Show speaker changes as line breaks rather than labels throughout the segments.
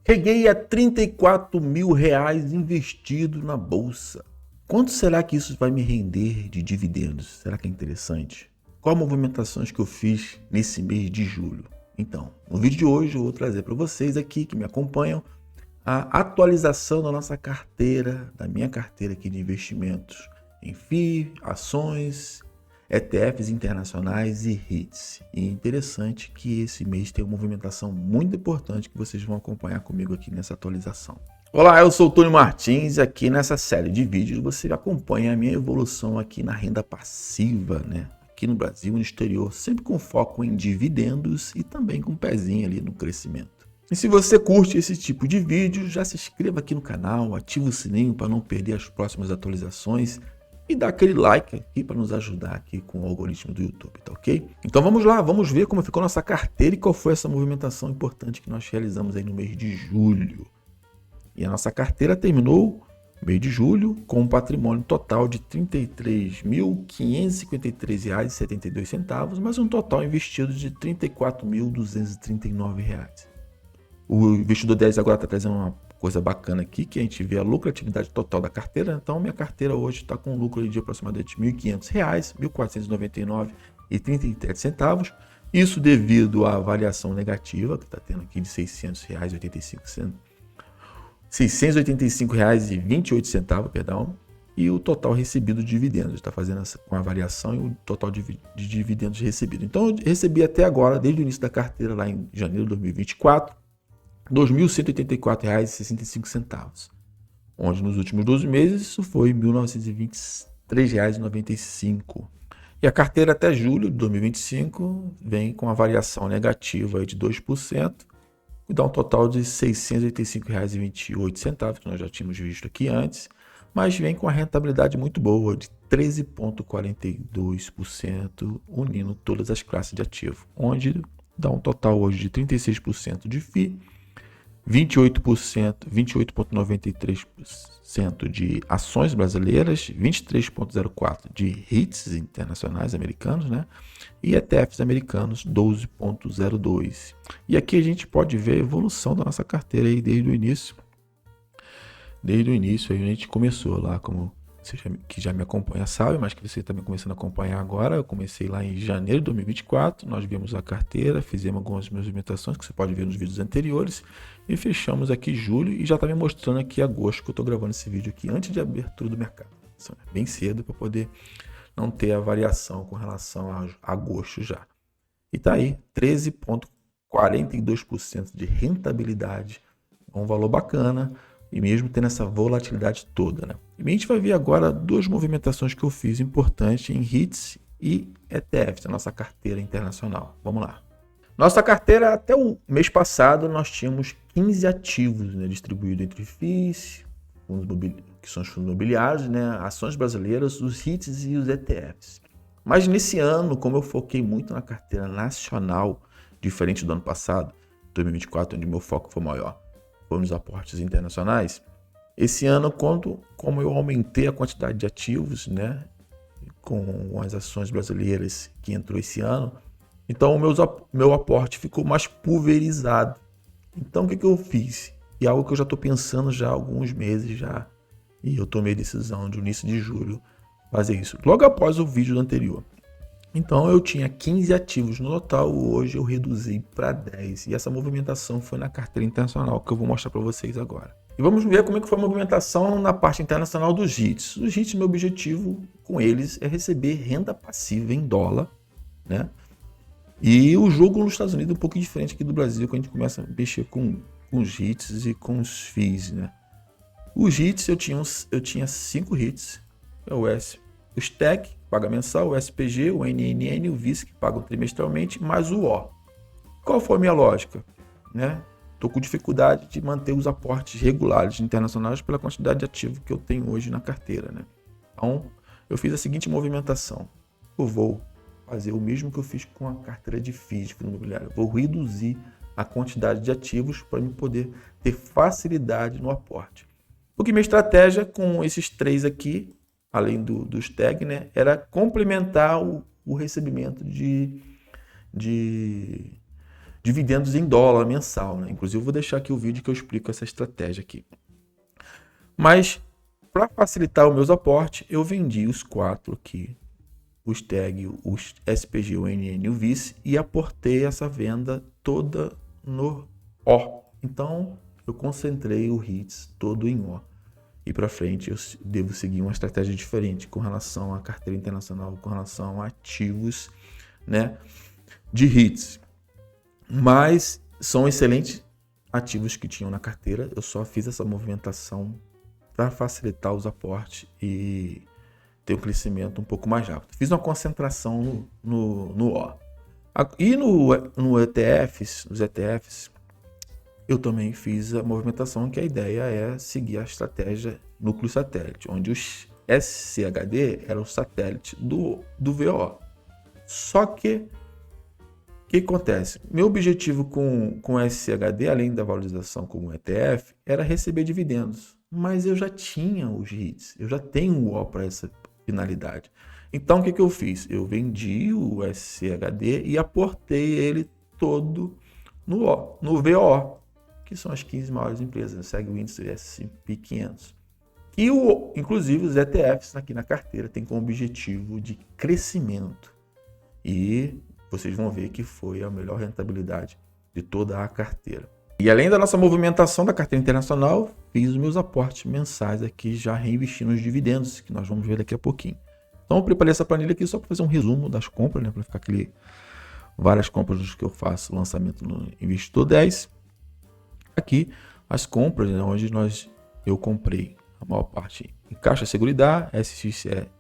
Cheguei a 34 mil reais investido na bolsa. Quanto será que isso vai me render de dividendos? Será que é interessante? Quais movimentações que eu fiz nesse mês de julho? Então, no vídeo de hoje eu vou trazer para vocês aqui que me acompanham a atualização da nossa carteira, da minha carteira aqui de investimentos em FII, ações, ETFs internacionais e REITs. E é interessante que esse mês tem uma movimentação muito importante que vocês vão acompanhar comigo aqui nessa atualização. Olá, eu sou o Tony Martins e aqui nessa série de vídeos você acompanha a minha evolução aqui na renda passiva, né? Aqui no Brasil e no exterior, sempre com foco em dividendos e também com um pezinho ali no crescimento. E se você curte esse tipo de vídeo, já se inscreva aqui no canal, ativa o sininho para não perder as próximas atualizações e dá aquele like aqui para nos ajudar aqui com o algoritmo do YouTube, tá ok? Então vamos lá, vamos ver como ficou nossa carteira e qual foi essa movimentação importante que nós realizamos aí no mês de julho. E a nossa carteira terminou no mês de julho com um patrimônio total de R$ 33.553,72, mas um total investido de R$ 34.239. O investidor 10 agora está trazendo uma coisa bacana aqui, que a gente vê a lucratividade total da carteira. Então, minha carteira hoje está com um lucro de aproximadamente R$ 1.500, R$ 1.499,37. Isso devido à variação negativa, que está tendo aqui de R$ 685,28, perdão, e o total recebido de dividendos. Está fazendo com a variação e o total de dividendos recebido. Então, eu recebi até agora, desde o início da carteira, lá em janeiro de 2024, R$ 2.184,65, onde nos últimos 12 meses isso foi R$ 1.923,95. E a carteira até julho de 2025 vem com a variação negativa de 2%, que dá um total de R$ 685,28, que nós já tínhamos visto aqui antes, mas vem com a rentabilidade muito boa de 13,42%, unindo todas as classes de ativo, onde dá um total hoje de 36% de FII, 28,93% de ações brasileiras, 23,04% de REITs internacionais americanos, né? E ETFs americanos, 12,02%. E aqui a gente pode ver a evolução da nossa carteira aí desde o início. Desde o início, aí a gente começou lá, como você que já me acompanha sabe, mas que você está me começando a acompanhar agora. Eu comecei lá em janeiro de 2024, nós vimos a carteira, fizemos algumas movimentações que você pode ver nos vídeos anteriores e fechamos aqui julho e já está me mostrando aqui agosto, que eu estou gravando esse vídeo aqui antes de abertura do mercado. Bem cedo para poder não ter a variação com relação a agosto já. E está aí, 13,42% de rentabilidade, um valor bacana, e mesmo tendo essa volatilidade toda, né? E a gente vai ver agora duas movimentações que eu fiz importantes em REITs e ETFs, a nossa carteira internacional. Vamos lá. Nossa carteira, até o mês passado, nós tínhamos 15 ativos, né, distribuídos entre FIIs, que são os fundos imobiliários, né, ações brasileiras, os REITs e os ETFs. Mas nesse ano, como eu foquei muito na carteira nacional, diferente do ano passado, 2024, onde meu foco foi maior, foi nos aportes internacionais, esse ano, como eu aumentei a quantidade de ativos, né, com as ações brasileiras que entrou esse ano, então o meu aporte ficou mais pulverizado. Então o que eu fiz? E algo que eu já estou pensando já há alguns meses já, e eu tomei a decisão de início de julho fazer isso, logo após o vídeo anterior. Então eu tinha 15 ativos no total, hoje eu reduzi para 10. E essa movimentação foi na carteira internacional, que eu vou mostrar para vocês agora. E vamos ver como é que foi a movimentação na parte internacional dos REITs. Os REITs, meu objetivo com eles é receber renda passiva em dólar, né? E o jogo nos Estados Unidos é um pouco diferente aqui do Brasil, quando a gente começa a mexer com os REITs e com os FIIs, né? Os REITs, eu tinha 5 REITs, o STEC, paga mensal, o SPG, o NNN, o VISC, que pagam trimestralmente, mais o O. Qual foi a minha lógica? Né? Estou com dificuldade de manter os aportes regulares internacionais pela quantidade de ativo que eu tenho hoje na carteira. Né? Então, eu fiz a seguinte movimentação. Eu vou fazer o mesmo que eu fiz com a carteira de FIIs, de fundo imobiliário. Vou reduzir a quantidade de ativos para eu poder ter facilidade no aporte. Porque minha estratégia com esses 3 aqui, além dos TAG, né, era complementar o recebimento de dividendos em dólar mensal, né? Inclusive eu vou deixar aqui o vídeo que eu explico essa estratégia aqui. Mas para facilitar os meus aportes, eu vendi os 4 aqui, os TEG, os SPG, o NN e o VICE, e aportei essa venda toda no O. Então eu concentrei o HITS todo em O. E para frente eu devo seguir uma estratégia diferente com relação à carteira internacional, com relação a ativos, né, de HITS. Mas são excelentes ativos que tinham na carteira. Eu só fiz essa movimentação para facilitar os aportes e ter um crescimento um pouco mais rápido. Fiz uma concentração no O. E no ETFs, nos ETFs, eu também fiz a movimentação, que a ideia é seguir a estratégia núcleo satélite, onde os SCHD era o satélite do VO. Só que o que acontece? Meu objetivo com o SCHD, além da valorização como ETF, era receber dividendos. Mas eu já tinha os REITs, eu já tenho o O para essa finalidade. Então o que eu fiz? Eu vendi o SCHD e aportei ele todo no VO, que são as 15 maiores empresas, segue o índice S&P 500. E inclusive os ETFs aqui na carteira tem como objetivo de crescimento. E vocês vão ver que foi a melhor rentabilidade de toda a carteira. E além da nossa movimentação da carteira internacional, fiz os meus aportes mensais aqui, já reinvestindo nos dividendos, que nós vamos ver daqui a pouquinho. Então eu preparei essa planilha aqui só para fazer um resumo das compras, né, para ficar várias compras que eu faço, lançamento no Investidor 10. Aqui as compras, né, onde eu comprei a maior parte em Caixa Seguridade,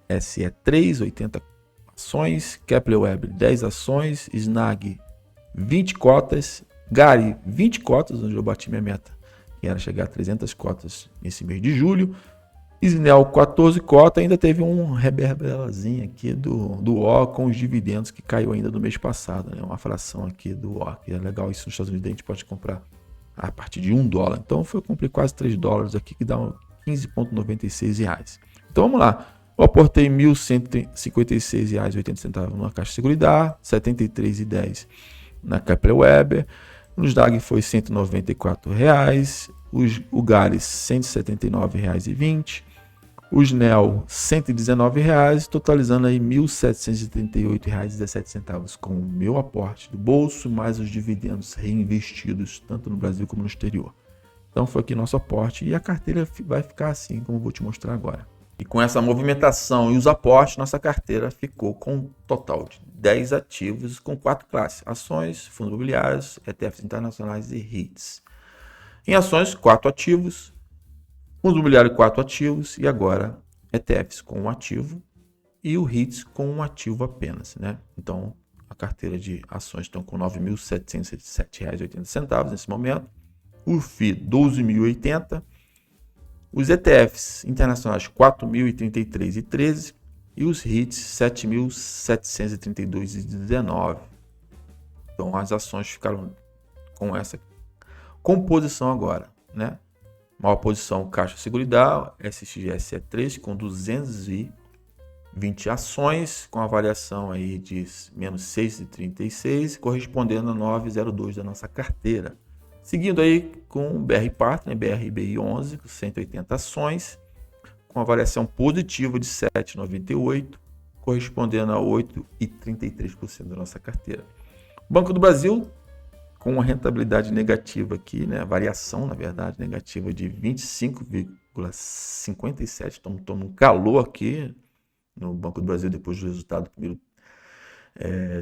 SE3, 80 ações, Kepler Web 10 ações, Snag 20 cotas, Gari 20 cotas, onde eu bati minha meta, que era chegar a 300 cotas nesse mês de julho, Isnel 14 cotas, ainda teve um reverberazinho aqui do O com os dividendos que caiu ainda do mês passado, né? Uma fração aqui do O, que é legal, isso nos Estados Unidos a gente pode comprar a partir de $1. Então eu comprei quase $3 aqui, que dá R$15,96. Então vamos lá. Eu aportei R$ 1.156,80 na Caixa Seguridade, R$ 73,10 na Kepler Weber, nos DAG foi R$ 194,00, o Gales R$ 179,20, os NEL R$ 119,00, totalizando aí R$ 1.738,17 com o meu aporte do bolso, mais os dividendos reinvestidos, tanto no Brasil como no exterior. Então foi aqui nosso aporte e a carteira vai ficar assim, como eu vou te mostrar agora. E com essa movimentação e os aportes, nossa carteira ficou com um total de 10 ativos com 4 classes: ações, fundos imobiliários, ETFs internacionais e REITs. Em ações, 4 ativos, fundos imobiliários, 4 ativos, e agora ETFs com um ativo e o REITs com um ativo apenas, né? Então, a carteira de ações estão com R$ 9.707,80 nesse momento, o FI R$ 12.080, os ETFs internacionais R$ 4.033,13 e os REITs R$ 7.732,19. Então as ações ficaram com essa composição agora, né? Maior posição Caixa Seguridade, SXSE3 com 220 ações, com a variação aí de menos 6,36, correspondendo a 9,02 da nossa carteira. Seguindo aí com o BR Partner, BRBI 11, com 180 ações, com a variação positiva de 7,98, correspondendo a 8,33% da nossa carteira. Banco do Brasil, com uma rentabilidade negativa aqui, né? Variação, na verdade, negativa de 25,57. Estamos num calor aqui no Banco do Brasil depois do resultado do primeiro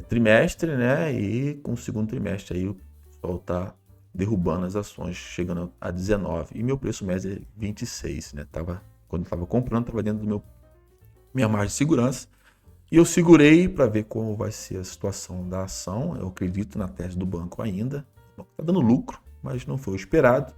trimestre, né? E com o segundo trimestre aí o pessoal está derrubando as ações, chegando a 19. E meu preço médio é 26, né? Quando eu estava comprando, estava dentro do minha margem de segurança. E eu segurei para ver como vai ser a situação da ação. Eu acredito na tese do banco ainda. Está dando lucro, mas não foi o esperado.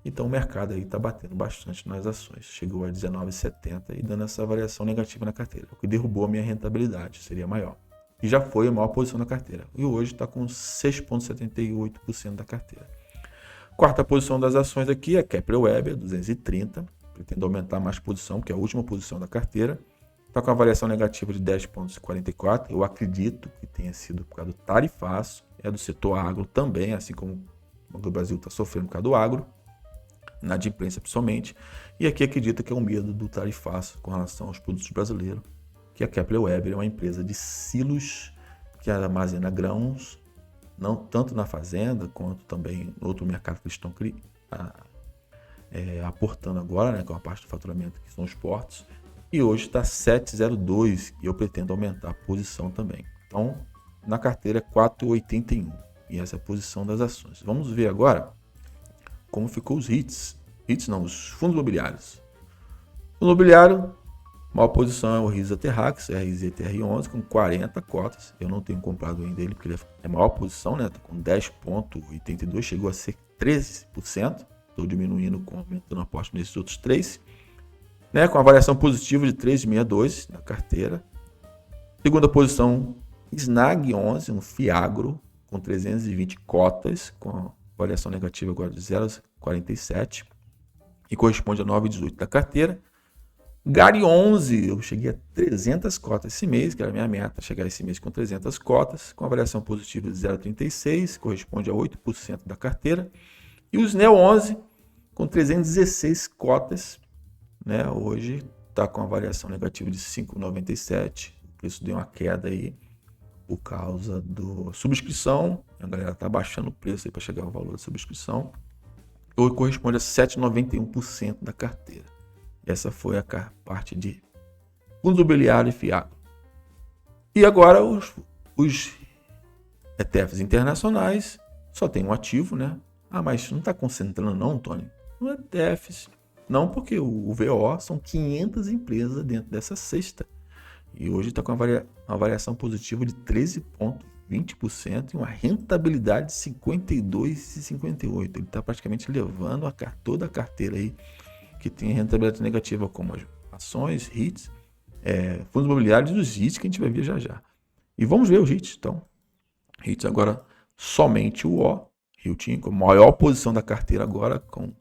Então o mercado aí está batendo bastante nas ações. Chegou a 19,70 e dando essa variação negativa na carteira, o que derrubou a minha rentabilidade, seria maior. E já foi a maior posição da carteira. E hoje está com 6,78% da carteira. Quarta posição das ações aqui é Kepler Weber, 230. Pretendo aumentar mais posição, que é a última posição da carteira. Está com a variação negativa de 10,44. Eu acredito que tenha sido por causa do tarifaço. é do setor agro também, assim como o Brasil está sofrendo por causa do agro, na de imprensa principalmente, e aqui acredita que é um medo do tarifaço com relação aos produtos brasileiros, que a Kepler Weber é uma empresa de silos que armazena grãos, não tanto na fazenda, quanto também no outro mercado que eles estão aportando agora, né, com a parte do faturamento, que são os portos, e hoje está 7,02 e eu pretendo aumentar a posição também. Então, na carteira é 4,81 e essa é a posição das ações. Vamos ver agora como ficou os REITs. REITs não, os fundos imobiliários. O imobiliário, maior posição é o RISA Terrax, RZTR11, com 40 cotas. Eu não tenho comprado ainda ele, porque ele é maior posição, né? Tá com 10,82, chegou a ser 13%. Estou diminuindo, aumentando a aposta nesses outros três. Né? Com a variação positiva de 3,62 na carteira. Segunda posição, Snag 11, um Fiagro, com 320 cotas, com variação negativa agora de 0,47 e corresponde a 9,18 da carteira. Gari 11, eu cheguei a 300 cotas esse mês, que era a minha meta, chegar esse mês com 300 cotas, com a variação positiva de 0,36, corresponde a 8% da carteira. E os Neo 11, com 316 cotas, né? Hoje está com a variação negativa de 5,97, o preço deu uma queda aí por causa da subscrição, a galera está baixando o preço para chegar ao valor da subscrição, hoje corresponde a 7,91% da carteira. Essa foi a parte de fundos imobiliários e Fiagro. E agora os ETFs internacionais só tem um ativo, né? Ah, mas não está concentrando não, Tony? No ETFs, não, porque o VO são 500 empresas dentro dessa cesta. E hoje está com uma variação positiva de 13,20% e uma rentabilidade de 52,58%. Ele está praticamente levando toda a carteira aí que tem rentabilidade negativa, como as ações, REITs, fundos imobiliários e os REITs que a gente vai ver já já. E vamos ver os REITs. Então, REITs agora somente o O, Rio Tinto, a maior posição da carteira agora com R$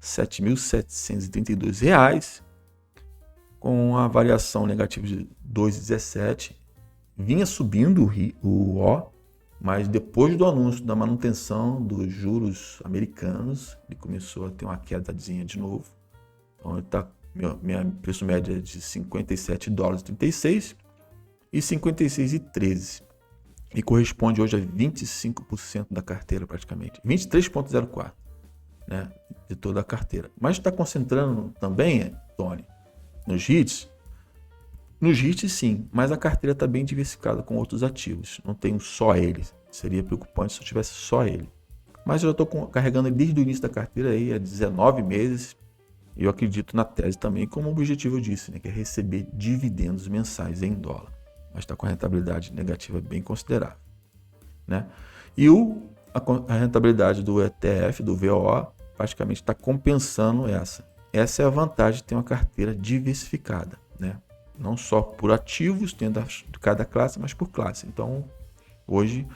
7.732, com a variação negativa de 2,17. Vinha subindo o O, mas depois do anúncio da manutenção dos juros americanos, ele começou a ter uma quedazinha de novo. Então ele está, minha preço médio é de $57,36 e 56,13. E corresponde hoje a 25% da carteira praticamente. 23,04%, né, de toda a carteira. Mas está concentrando também, Tony, nos REITs? Nos REITs sim, mas a carteira está bem diversificada com outros ativos. Não tenho só ele. Seria preocupante se eu tivesse só ele. Mas eu já estou carregando ele desde o início da carteira aí, há 19 meses. E eu acredito na tese também, como objetivo eu disse, né, que é receber dividendos mensais em dólar. Mas está com a rentabilidade negativa bem considerável, né? E a rentabilidade do ETF, do VOO, praticamente está compensando essa. Essa é a vantagem de ter uma carteira diversificada, né? Não só por ativos, dentro de cada classe, mas por classe. Então, hoje,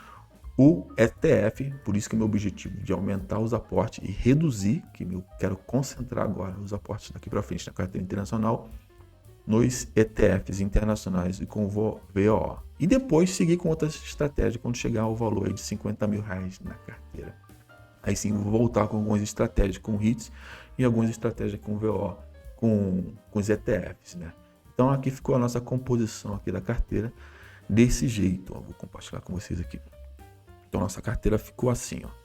o ETF, por isso que é meu objetivo de aumentar os aportes e reduzir, que eu quero concentrar agora os aportes daqui para frente na carteira internacional, nos ETFs internacionais e com o VOO. E depois seguir com outras estratégias quando chegar ao valor aí de R$50 mil na carteira. Aí sim, vou voltar com algumas estratégias com REITs e algumas estratégias com VO, com os ETFs, né? Então aqui ficou a nossa composição aqui da carteira desse jeito. Ó, vou compartilhar com vocês aqui. Então nossa carteira ficou assim, ó.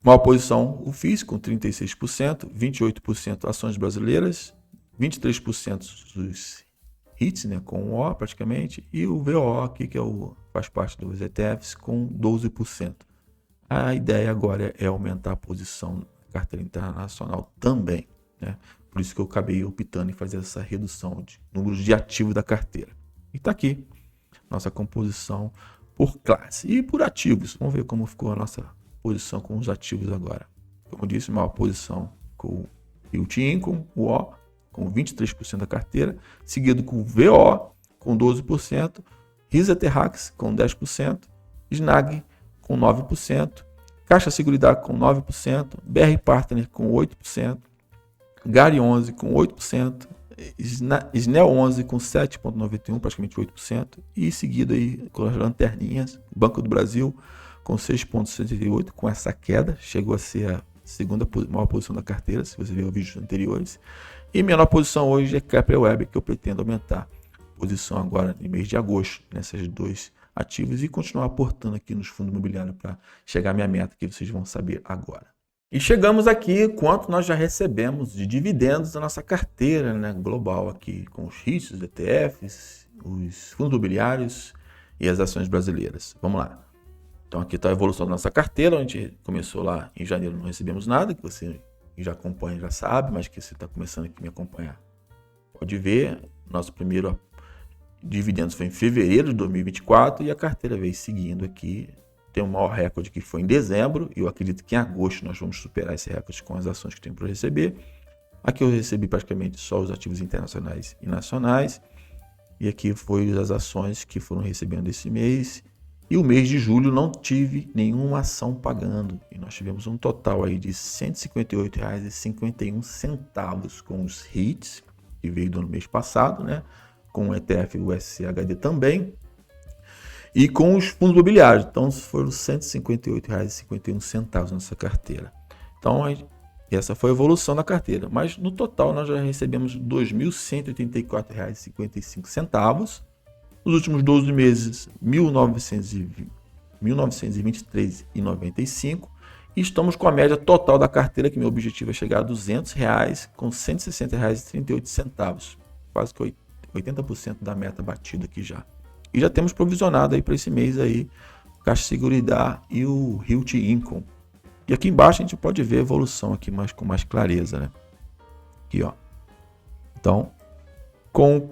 Maior posição o FIS com 36%, 28% ações brasileiras, 23% dos REITs, né, com o O praticamente, e o VO aqui, que faz parte dos ETFs, com 12%. A ideia agora é aumentar a posição na carteira internacional também, né? Por isso que eu acabei optando em fazer essa redução de números de ativos da carteira. E está aqui nossa composição por classe e por ativos. Vamos ver como ficou a nossa posição com os ativos agora. Como eu disse, maior posição com o Realty Income, o O, com 23% da carteira, seguido com o VO, com 12%, RISA Terrax, com 10%, Snag, com 9%, Caixa Seguridade, com 9%, BR Partner, com 8%, Gari 11, com 8%, Snell 11 com 7,91, praticamente 8%. E seguido aí com as lanterninhas, Banco do Brasil com 6,68, com essa queda, chegou a ser a segunda maior posição da carteira, se você ver os vídeos anteriores. E menor posição hoje é Capreweb, que eu pretendo aumentar posição agora no mês de agosto, nessas dois ativos, e continuar aportando aqui nos fundos imobiliários para chegar à minha meta, que vocês vão saber agora. E chegamos aqui, quanto nós já recebemos de dividendos da nossa carteira, né, global aqui, com os REITs, os ETFs, os fundos imobiliários e as ações brasileiras. Vamos lá. Então aqui está a evolução da nossa carteira, a gente começou lá em janeiro, não recebemos nada, que você já acompanha, já sabe, mas que você está começando aqui a me acompanhar. Pode ver, nosso primeiro dividendos foi em fevereiro de 2024 e a carteira veio seguindo aqui. Tem um maior recorde que foi em dezembro, e eu acredito que em agosto nós vamos superar esse recorde com as ações que tem para receber. Aqui eu recebi praticamente só os ativos internacionais e nacionais, e aqui foi as ações que foram recebendo esse mês. E o mês de julho não tive nenhuma ação pagando, e nós tivemos um total aí de R$ 158,51 com os REITs, que veio do ano mês passado, né? Com o ETF USCHD também, e com os fundos imobiliários. Então foram R$ 158,51 nessa carteira. Então essa foi a evolução da carteira, mas no total nós já recebemos R$ 2.184,55. Nos últimos 12 meses, R$ 1.923,95. E estamos com a média total da carteira, que meu objetivo é chegar a R$ 200, com R$ 160,38. Quase que 80% da meta batida aqui já. E já temos provisionado aí para esse mês aí Caixa Seguridade e o Realty Income. E aqui embaixo a gente pode ver a evolução aqui com mais clareza, né? Aqui, ó. Então, com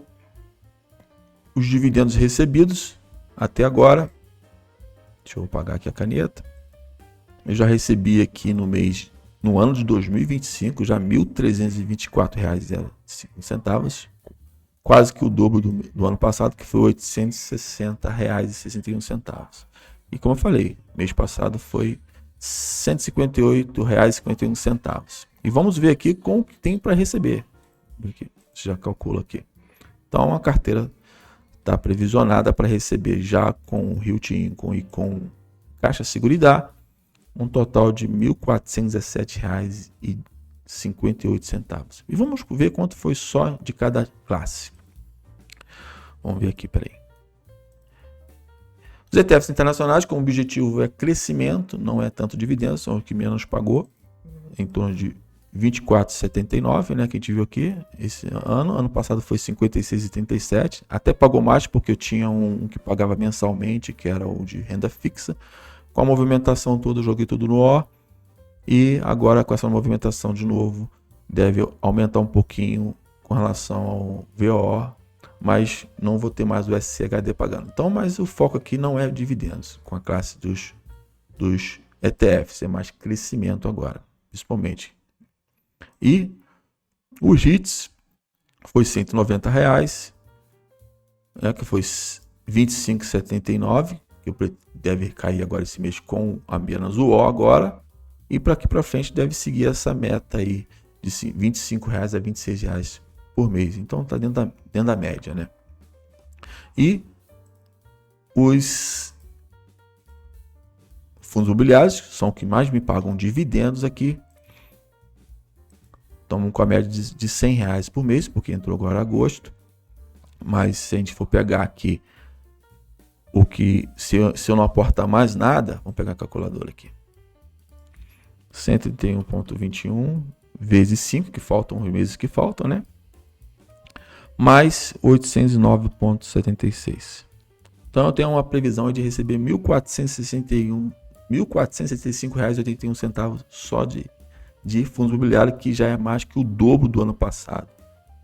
os dividendos recebidos até agora, deixa eu apagar aqui a caneta. Eu já recebi aqui no ano de 2025, já R$ 1.324,05. Quase que o dobro do ano passado, que foi R$ 860,61. E como eu falei, mês passado foi R$ 158,51. E vamos ver aqui com o que tem para receber. Aqui, já calcula aqui. Então a carteira está previsionada para receber já com o Realty Income e com Caixa Seguridade um total de R$ 1.417,58. E vamos ver quanto foi só de cada classe. Vamos ver aqui, peraí. Os ETFs internacionais, como objetivo é crescimento, não é tanto dividendos, são os que menos pagou, em torno de 24,79, né, que a gente viu aqui, esse ano. Ano passado foi 56,37, até pagou mais porque eu tinha um que pagava mensalmente, que era o de renda fixa. Com a movimentação toda, eu joguei tudo no O, e agora com essa movimentação de novo, deve aumentar um pouquinho com relação ao VOO, mas não vou ter mais o SCHD pagando. Então, mas o foco aqui não é dividendos, com a classe dos ETFs, é mais crescimento agora, principalmente. E os REITs foi R$ 190, né, que foi 25,79, que deve cair agora esse mês com apenas o O agora, e para aqui para frente deve seguir essa meta aí de R$ 25 a R$ 26 por mês. Então está dentro da média, né? E os fundos imobiliários são os que mais me pagam dividendos aqui. Estamos com a média de R$ 100 por mês, porque entrou agora agosto. Mas se a gente for pegar aqui o que, se eu não aportar mais nada, vamos pegar a calculadora aqui. 131,21 vezes 5, que faltam os meses que faltam, né? Mais 809,76. Então eu tenho uma previsão de receber R$ 1.465,81 só de fundos imobiliários, que já é mais que o dobro do ano passado,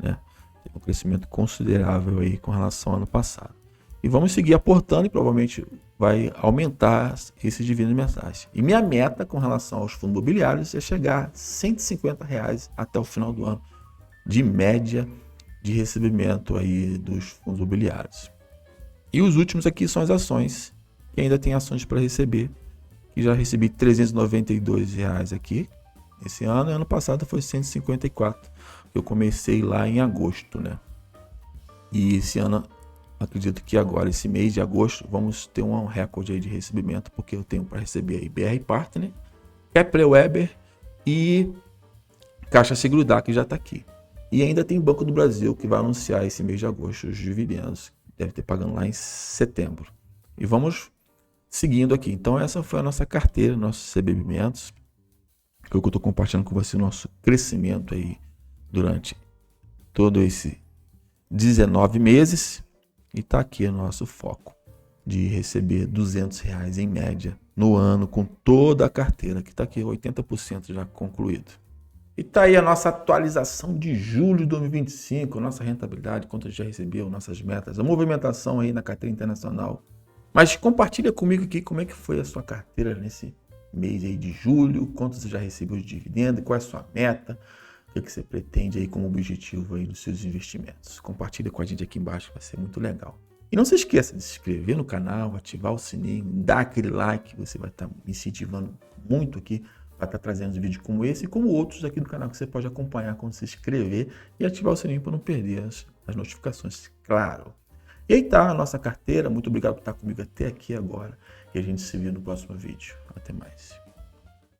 né? Tem um crescimento considerável aí com relação ao ano passado. E vamos seguir aportando e provavelmente vai aumentar esses dividendos mensais. E minha meta com relação aos fundos imobiliários é chegar a R$ 150 até o final do ano, de média de recebimento aí dos fundos imobiliários. E os últimos aqui são as ações, que ainda tem ações para receber, que já recebi R$ 392 aqui esse ano, e ano passado foi 154, eu comecei lá em agosto, né? E esse ano, acredito que agora, esse mês de agosto, vamos ter um recorde aí de recebimento, porque eu tenho para receber aí BR Partner, Kepler Weber e Caixa Seguridade, que já está aqui. E ainda tem Banco do Brasil, que vai anunciar esse mês de agosto os dividendos. Deve ter pagando lá em setembro. E vamos seguindo aqui. Então essa foi a nossa carteira, nossos recebimentos. Que eu estou compartilhando com você, nosso crescimento aí durante todo esse 19 meses. E está aqui o nosso foco de receber R$200 em média no ano, com toda a carteira, que está aqui 80% já concluído. E tá aí a nossa atualização de julho de 2025, nossa rentabilidade, quanto a gente já recebeu, nossas metas, a movimentação aí na carteira internacional. Mas compartilha comigo aqui como é que foi a sua carteira nesse mês aí de julho, quanto você já recebeu de dividendo, qual é a sua meta, o que você pretende aí como objetivo aí nos seus investimentos. Compartilha com a gente aqui embaixo, vai ser muito legal. E não se esqueça de se inscrever no canal, ativar o sininho, dar aquele like, você vai estar me incentivando muito aqui para estar trazendo vídeos como esse e como outros aqui do canal que você pode acompanhar quando se inscrever e ativar o sininho para não perder as notificações, claro. E aí tá a nossa carteira, muito obrigado por estar comigo até aqui agora e a gente se vê no próximo vídeo. Até mais.